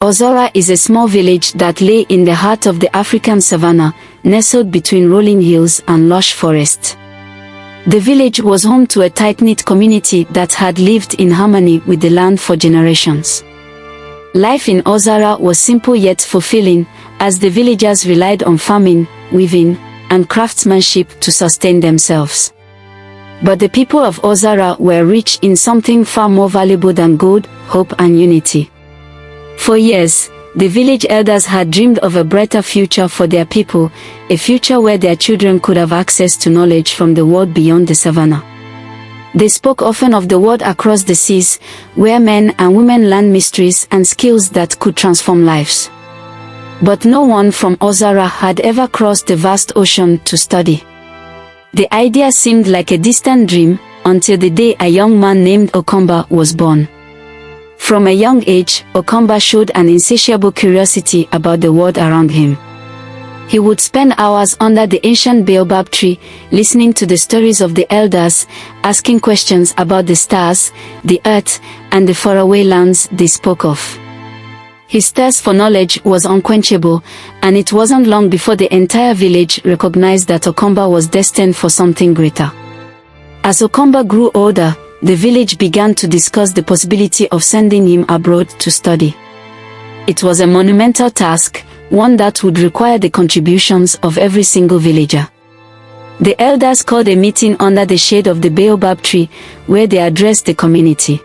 Ozora is a small village that lay in the heart of the African savanna, nestled between rolling hills and lush forests. The village was home to a tight-knit community that had lived in harmony with the land for generations. Life in Ozora was simple yet fulfilling, as the villagers relied on farming, weaving, and craftsmanship to sustain themselves. But the people of Ozora were rich in something far more valuable than gold, hope and unity. For years, the village elders had dreamed of a brighter future for their people, a future where their children could have access to knowledge from the world beyond the savannah. They spoke often of the world across the seas, where men and women learned mysteries and skills that could transform lives. But no one from Ozora had ever crossed the vast ocean to study. The idea seemed like a distant dream, until the day a young man named Okomba was born. From a young age, Okomba showed an insatiable curiosity about the world around him. He would spend hours under the ancient baobab tree, listening to the stories of the elders, asking questions about the stars, the earth, and the faraway lands they spoke of. His thirst for knowledge was unquenchable, and it wasn't long before the entire village recognized that Okomba was destined for something greater. As Okomba grew older, the village began to discuss the possibility of sending him abroad to study. It was a monumental task, one that would require the contributions of every single villager. The elders called a meeting under the shade of the baobab tree, where they addressed the community.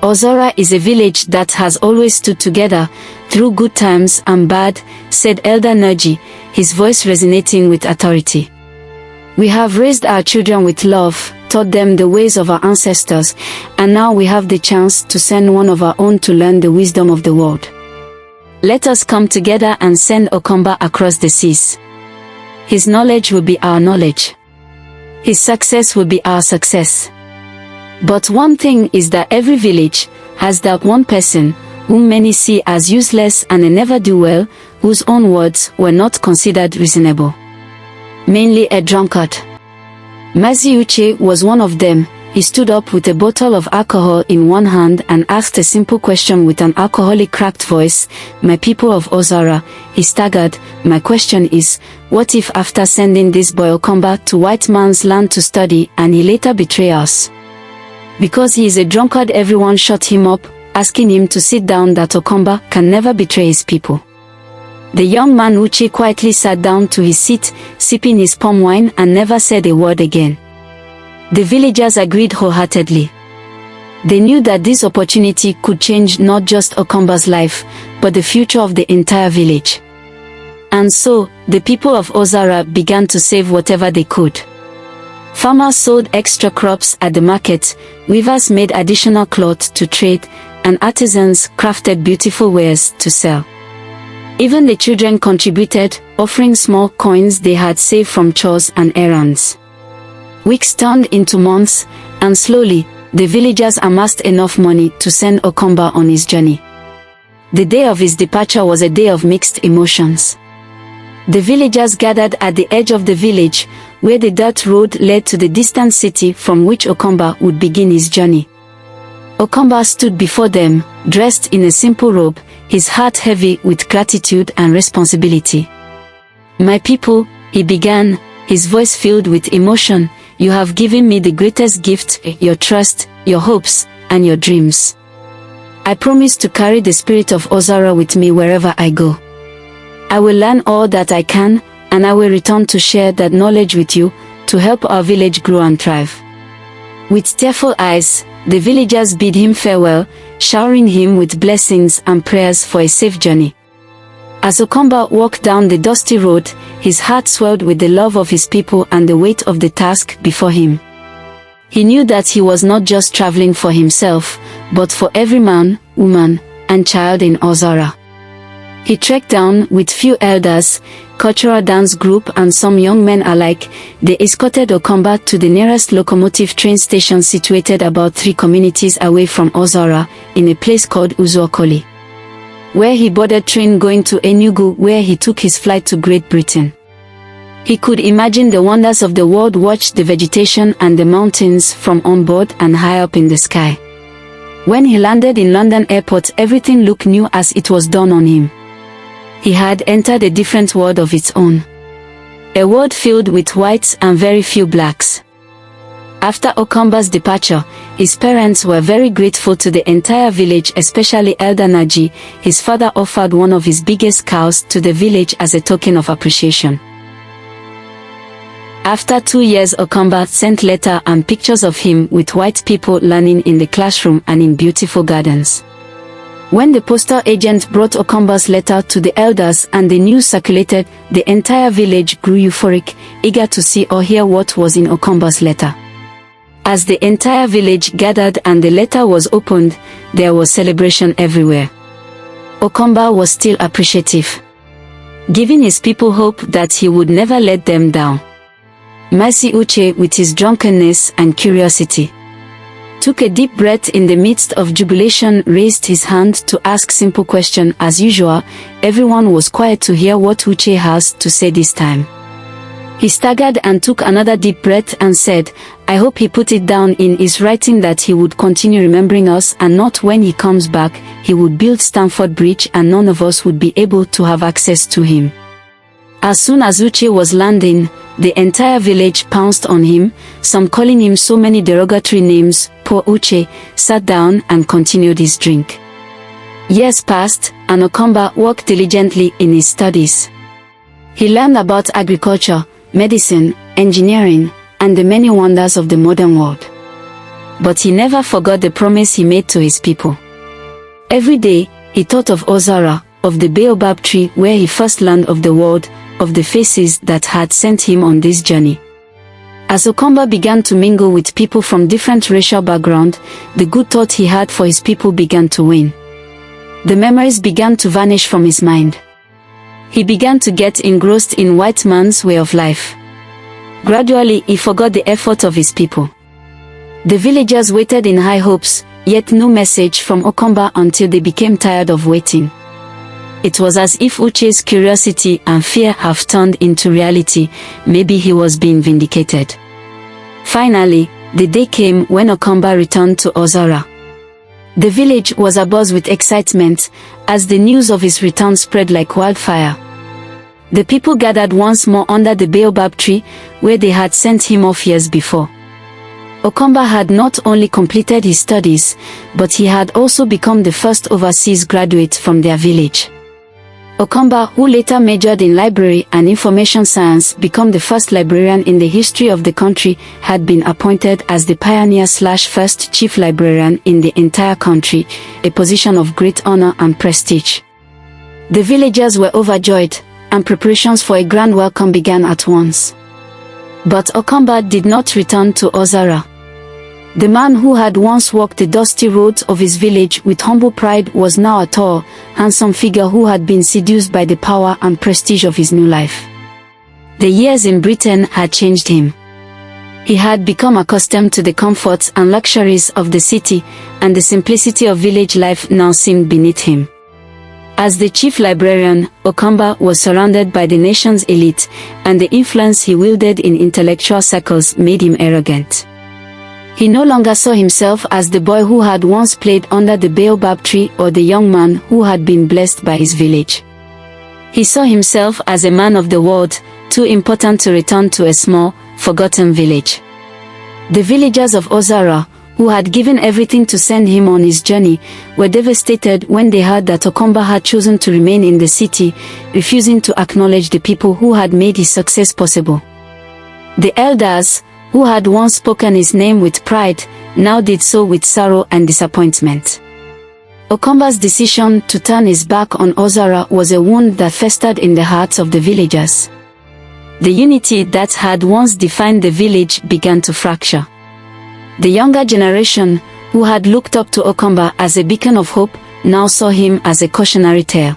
Ozora is a village that has always stood together, through good times and bad, said Elder Nerji, his voice resonating with authority. We have raised our children with love, taught them the ways of our ancestors, and now we have the chance to send one of our own to learn the wisdom of the world. Let us come together and send Okomba across the seas. His knowledge will be our knowledge. His success will be our success. But one thing is that every village has that one person, whom many see as useless and a never-do-well, whose own words were not considered reasonable. Mainly a drunkard. Maziuche was one of them. He stood up with a bottle of alcohol in one hand and asked a simple question with an alcoholic cracked voice. My people of Ozora, he staggered, my question is, what if after sending this boy Okomba to white man's land to study and he later betray us? Because he is a drunkard, everyone shut him up, asking him to sit down, that Okomba can never betray his people. The young man Uche quietly sat down to his seat, sipping his palm wine, and never said a word again. The villagers agreed wholeheartedly. They knew that this opportunity could change not just Okomba's life, but the future of the entire village. And so, the people of Ozora began to save whatever they could. Farmers sold extra crops at the market, weavers made additional cloth to trade, and artisans crafted beautiful wares to sell. Even the children contributed, offering small coins they had saved from chores and errands. Weeks turned into months, and slowly, the villagers amassed enough money to send Okomba on his journey. The day of his departure was a day of mixed emotions. The villagers gathered at the edge of the village, where the dirt road led to the distant city from which Okomba would begin his journey. Okomba stood before them, dressed in a simple robe, his heart heavy with gratitude and responsibility. My people, he began, his voice filled with emotion, you have given me the greatest gift, your trust, your hopes, and your dreams. I promise to carry the spirit of Ozora with me wherever I go. I will learn all that I can, and I will return to share that knowledge with you, to help our village grow and thrive. With tearful eyes, the villagers bid him farewell, showering him with blessings and prayers for a safe journey. As Okomba walked down the dusty road, his heart swelled with the love of his people and the weight of the task before him. He knew that he was not just traveling for himself, but for every man, woman, and child in Ozora. He trekked down with few elders, cultural dance group and some young men alike. They escorted Okomba to the nearest locomotive train station situated about 3 communities away from Ozora, in a place called Uzuokoli, where he boarded train going to Enugu, where he took his flight to Great Britain. He could imagine the wonders of the world, watch the vegetation and the mountains from on board and high up in the sky. When he landed in London airport, everything looked new as it was dawned on him. He had entered a different world of its own. A world filled with whites and very few blacks. After Okomba's departure, his parents were very grateful to the entire village, especially Elder Naji. His father offered one of his biggest cows to the village as a token of appreciation. After 2 years, Okomba sent letters and pictures of him with white people learning in the classroom and in beautiful gardens. When the postal agent brought Okomba's letter to the elders and the news circulated, the entire village grew euphoric, eager to see or hear what was in Okomba's letter. As the entire village gathered and the letter was opened, there was celebration everywhere. Okomba was still appreciative, giving his people hope that he would never let them down. Mercy Uche, with his drunkenness and curiosity, took a deep breath in the midst of jubilation, raised his hand to ask simple question. As usual, everyone was quiet to hear what Uche has to say this time. He staggered and took another deep breath and said, "I hope he put it down in his writing that he would continue remembering us, and not when he comes back, he would build Stamford Bridge and none of us would be able to have access to him." As soon as Uche was landing, the entire village pounced on him, some calling him so many derogatory names. Poor Uche sat down and continued his drink. Years passed, and Okomba worked diligently in his studies. He learned about agriculture, medicine, engineering, and the many wonders of the modern world. But he never forgot the promise he made to his people. Every day, he thought of Ozara, of the baobab tree where he first learned of the world, of the faces that had sent him on this journey. As Okomba began to mingle with people from different racial backgrounds, the good thought he had for his people began to wane. The memories began to vanish from his mind. He began to get engrossed in white man's way of life. Gradually, he forgot the effort of his people. The villagers waited in high hopes, yet no message from Okomba until they became tired of waiting. It was as if Uche's curiosity and fear have turned into reality. Maybe he was being vindicated. Finally, the day came when Okomba returned to Ozara. The village was abuzz with excitement, as the news of his return spread like wildfire. The people gathered once more under the baobab tree, where they had sent him off years before. Okomba had not only completed his studies, but he had also become the first overseas graduate from their village. Okomba, who later majored in library and information science, became the first librarian in the history of the country, had been appointed as the pioneer/first chief librarian in the entire country, a position of great honor and prestige. The villagers were overjoyed, and preparations for a grand welcome began at once. But Okomba did not return to Ozara. The man who had once walked the dusty roads of his village with humble pride was now a tall, handsome figure who had been seduced by the power and prestige of his new life. The years in Britain had changed him. He had become accustomed to the comforts and luxuries of the city, and the simplicity of village life now seemed beneath him. As the chief librarian, Okomba was surrounded by the nation's elite, and the influence he wielded in intellectual circles made him arrogant. He no longer saw himself as the boy who had once played under the baobab tree or the young man who had been blessed by his village. He saw himself as a man of the world, too important to return to a small, forgotten village. The villagers of Ozara, who had given everything to send him on his journey, were devastated when they heard that Okomba had chosen to remain in the city, refusing to acknowledge the people who had made his success possible. The elders, who had once spoken his name with pride, now did so with sorrow and disappointment. Okomba's decision to turn his back on Ozara was a wound that festered in the hearts of the villagers. The unity that had once defined the village began to fracture. The younger generation, who had looked up to Okomba as a beacon of hope, now saw him as a cautionary tale.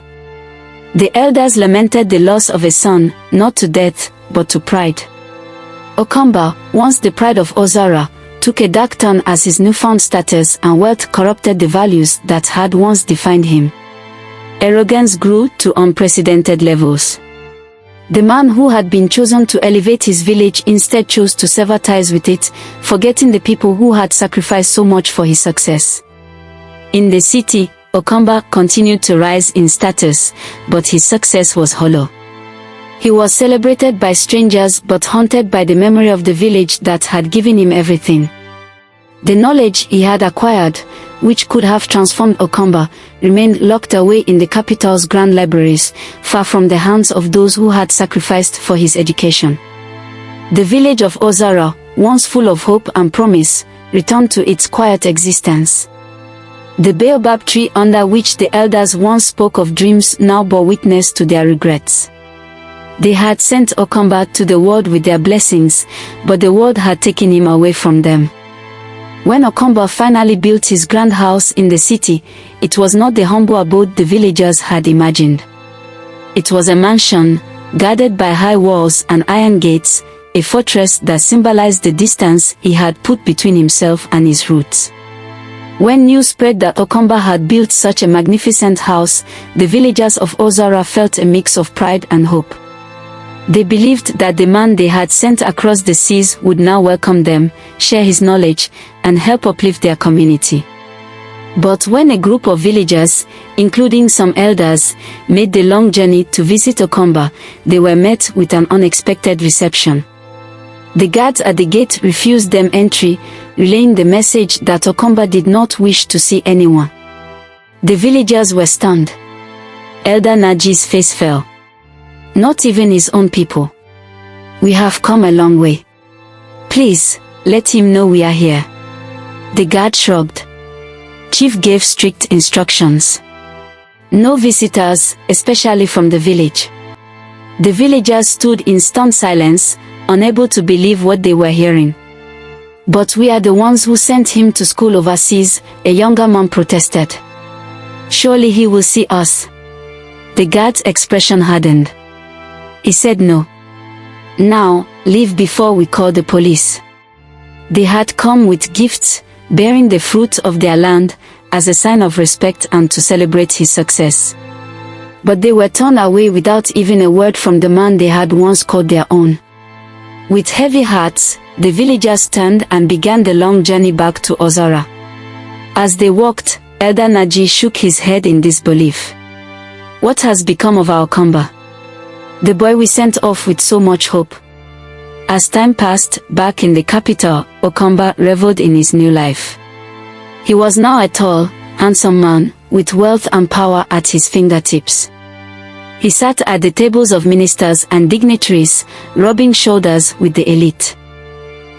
The elders lamented the loss of a son, not to death, but to pride. Okomba, once the pride of Ozara, took a dark turn as his newfound status and wealth corrupted the values that had once defined him. Arrogance grew to unprecedented levels. The man who had been chosen to elevate his village instead chose to sever ties with it, forgetting the people who had sacrificed so much for his success. In the city, Okomba continued to rise in status, but his success was hollow. He was celebrated by strangers but haunted by the memory of the village that had given him everything. The knowledge he had acquired, which could have transformed Okomba, remained locked away in the capital's grand libraries, far from the hands of those who had sacrificed for his education. The village of Ozara, once full of hope and promise, returned to its quiet existence. The baobab tree under which the elders once spoke of dreams now bore witness to their regrets. They had sent Okomba to the world with their blessings, but the world had taken him away from them. When Okomba finally built his grand house in the city, it was not the humble abode the villagers had imagined. It was a mansion, guarded by high walls and iron gates, a fortress that symbolized the distance he had put between himself and his roots. When news spread that Okomba had built such a magnificent house, the villagers of Ozara felt a mix of pride and hope. They believed that the man they had sent across the seas would now welcome them, share his knowledge, and help uplift their community. But when a group of villagers, including some elders, made the long journey to visit Okomba, they were met with an unexpected reception. The guards at the gate refused them entry, relaying the message that Okomba did not wish to see anyone. The villagers were stunned. Elder Naji's face fell. Not even his own people. We have come a long way. Please, let him know we are here. The guard shrugged. Chief gave strict instructions. No visitors, especially from the village. The villagers stood in stunned silence, unable to believe what they were hearing. But we are the ones who sent him to school overseas, a younger man protested. Surely he will see us. The guard's expression hardened. He said no. Now, leave before we call the police. They had come with gifts, bearing the fruit of their land, as a sign of respect and to celebrate his success. But they were turned away without even a word from the man they had once called their own. With heavy hearts, the villagers turned and began the long journey back to Ozara. As they walked, Elder Naji shook his head in disbelief. What has become of our Okomba? The boy we sent off with so much hope. As time passed, back in the capital, Okomba reveled in his new life. He was now a tall, handsome man, with wealth and power at his fingertips. He sat at the tables of ministers and dignitaries, rubbing shoulders with the elite.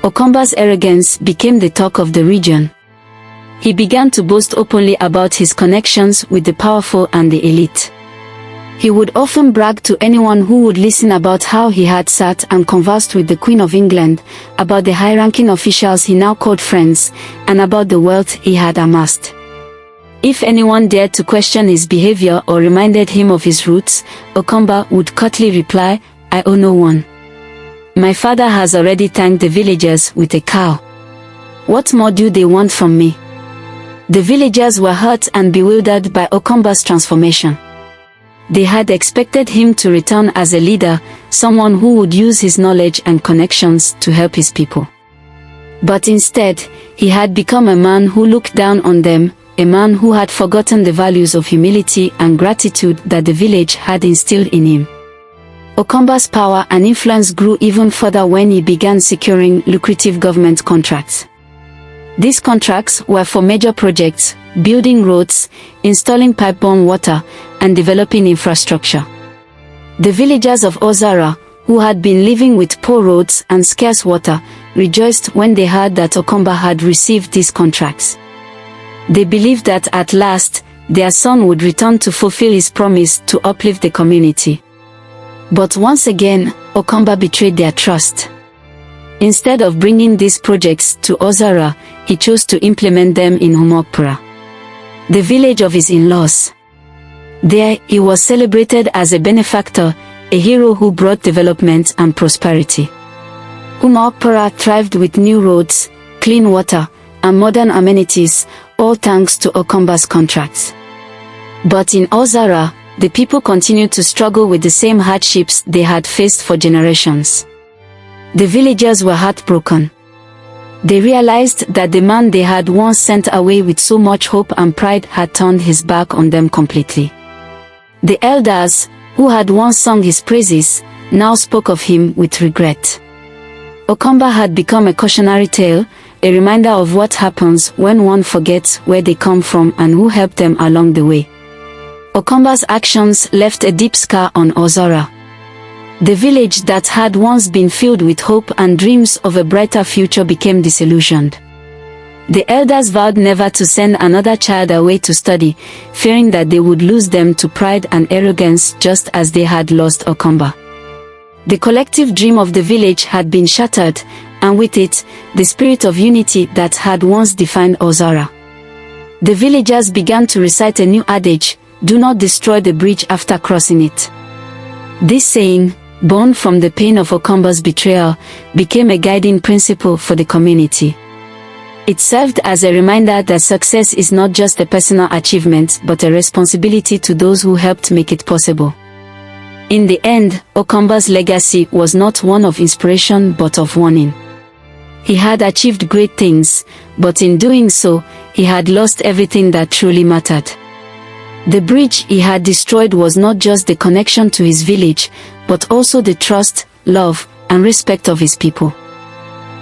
Okomba's arrogance became the talk of the region. He began to boast openly about his connections with the powerful and the elite. He would often brag to anyone who would listen about how he had sat and conversed with the Queen of England, about the high-ranking officials he now called friends, and about the wealth he had amassed. If anyone dared to question his behavior or reminded him of his roots, Okomba would curtly reply, "I owe no one. My father has already thanked the villagers with a cow. What more do they want from me?" The villagers were hurt and bewildered by Okomba's transformation. They had expected him to return as a leader, someone who would use his knowledge and connections to help his people. But instead, he had become a man who looked down on them, a man who had forgotten the values of humility and gratitude that the village had instilled in him. Okomba's power and influence grew even further when he began securing lucrative government contracts. These contracts were for major projects, building roads, installing pipe-borne water, and developing infrastructure. The villagers of Ozara, who had been living with poor roads and scarce water, rejoiced when they heard that Okomba had received these contracts. They believed that at last, their son would return to fulfill his promise to uplift the community. But once again, Okomba betrayed their trust. Instead of bringing these projects to Ozara, he chose to implement them in Humokpura, the village of his in-laws. There, he was celebrated as a benefactor, a hero who brought development and prosperity. Humokpura thrived with new roads, clean water, and modern amenities, all thanks to Okomba's contracts. But in Ozara, the people continued to struggle with the same hardships they had faced for generations. The villagers were heartbroken. They realized that the man they had once sent away with so much hope and pride had turned his back on them completely. The elders, who had once sung his praises, now spoke of him with regret. Okomba had become a cautionary tale, a reminder of what happens when one forgets where they come from and who helped them along the way. Okomba's actions left a deep scar on Ozora. The village that had once been filled with hope and dreams of a brighter future became disillusioned. The elders vowed never to send another child away to study, fearing that they would lose them to pride and arrogance just as they had lost Okomba. The collective dream of the village had been shattered, and with it, the spirit of unity that had once defined Ozora. The villagers began to recite a new adage, "Do not destroy the bridge after crossing it." This saying, born from the pain of Okomba's betrayal, became a guiding principle for the community. It served as a reminder that success is not just a personal achievement but a responsibility to those who helped make it possible. In the end, Okomba's legacy was not one of inspiration but of warning. He had achieved great things, but in doing so, he had lost everything that truly mattered. The bridge he had destroyed was not just the connection to his village, but also the trust, love, and respect of his people.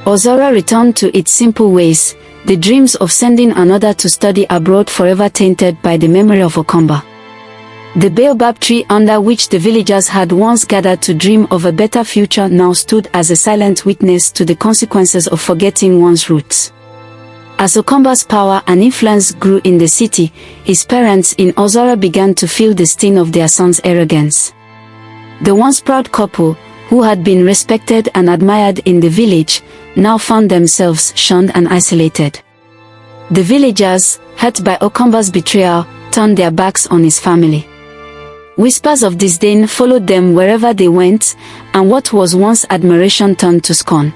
Ozora returned to its simple ways, the dreams of sending another to study abroad forever tainted by the memory of Okomba. The baobab tree under which the villagers had once gathered to dream of a better future now stood as a silent witness to the consequences of forgetting one's roots. As Okomba's power and influence grew in the city, his parents in Ozora began to feel the sting of their son's arrogance. The once proud couple, who had been respected and admired in the village, now found themselves shunned and isolated. The villagers, hurt by Okomba's betrayal, turned their backs on his family. Whispers of disdain followed them wherever they went, and what was once admiration turned to scorn.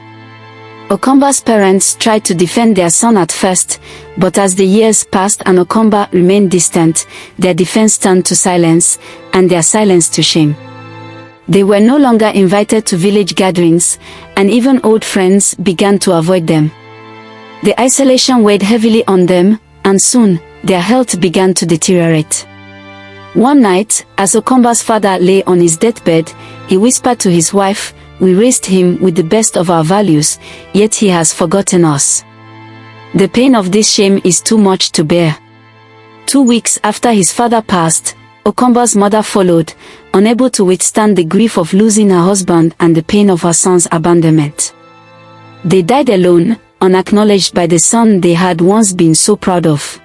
Okomba's parents tried to defend their son at first, but as the years passed and Okomba remained distant, their defense turned to silence, and their silence to shame. They were no longer invited to village gatherings, and even old friends began to avoid them. The isolation weighed heavily on them, and soon, their health began to deteriorate. One night, as Okomba's father lay on his deathbed, he whispered to his wife, "We raised him with the best of our values, yet he has forgotten us. The pain of this shame is too much to bear." 2 weeks after his father passed, Okomba's mother followed, unable to withstand the grief of losing her husband and the pain of her son's abandonment. They died alone, unacknowledged by the son they had once been so proud of.